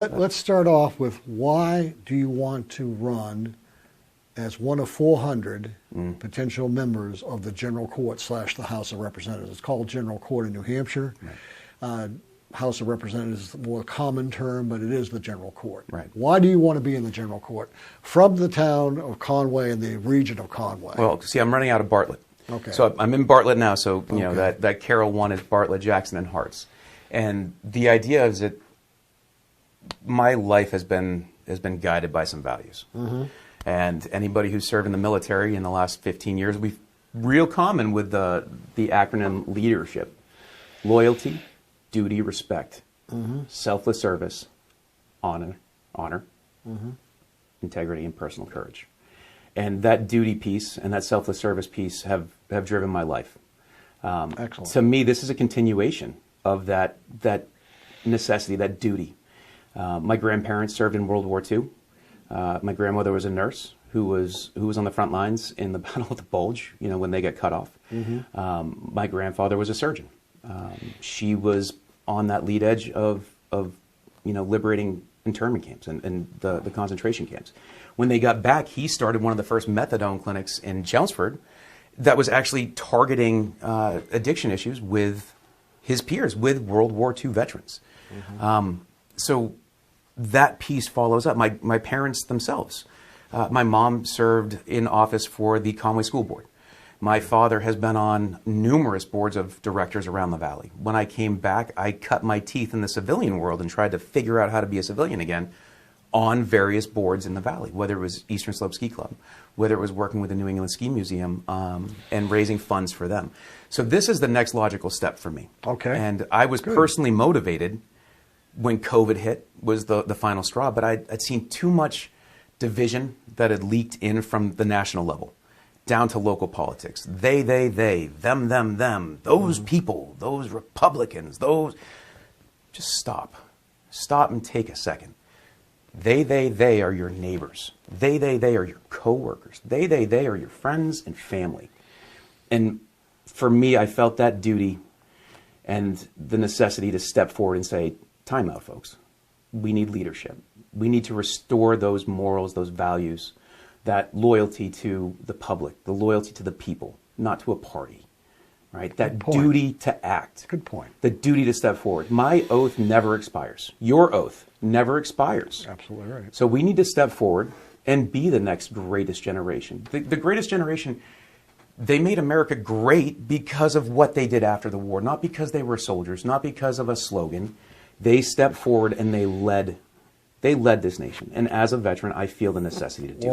Let's start off with why do you want to run as one of 400 potential members of the General Court / the House of Representatives? It's called General Court in New Hampshire. Right. House of Representatives is a more common term, but it is the General Court. Right. Why do you want to be in the General Court from the town of Conway and the region of Conway? Well, see, I'm running out of Bartlett. Okay. So I'm in Bartlett now, so you know that Carroll one is Bartlett, Jackson, and Harts. And the idea is that my life has been guided by some values. And anybody who's served in the military in the last 15 years, we've real common with the acronym leadership: loyalty, duty, respect, selfless service, honor, integrity, and personal courage. And that duty piece and that selfless service piece have driven my life. Excellent. To me, this is a continuation of that necessity, that duty. My grandparents served in World War II. My grandmother was a nurse who was on the front lines in the Battle of the Bulge, you know, when they got cut off. My grandfather was a surgeon. She was on that lead edge of you know, liberating internment camps and the concentration camps. When they got back, he started one of the first methadone clinics in Chelmsford that was actually targeting addiction issues with his peers, with World War II veterans. So that piece follows up. My parents themselves. My mom served in office for the Conway School Board. My father has been on numerous boards of directors around the valley. When I came back, I cut my teeth in the civilian world and tried to figure out how to be a civilian again on various boards in the valley, whether it was Eastern Slope Ski Club, whether it was working with the New England Ski Museum and raising funds for them. So this is the next logical step for me. Okay. And I was personally motivated when COVID hit, was the final straw, but I'd seen too much division that had leaked in from the national level down to local politics. They, them, those people, those Republicans, those... Just stop. Stop and take a second. They are your neighbors. They are your coworkers. They are your friends and family. And for me, I felt that duty and the necessity to step forward and say, time out, folks. We need leadership. We need to restore those morals, those values, that loyalty to the public, the loyalty to the people, not to a party, right? That duty to act. Good point. The duty to step forward. My oath never expires. Your oath never expires. Absolutely right. So we need to step forward and be the next greatest generation. The greatest generation, they made America great because of what they did after the war, not because they were soldiers, not because of a slogan. They stepped forward and they led this nation. And as a veteran, I feel the necessity to do that.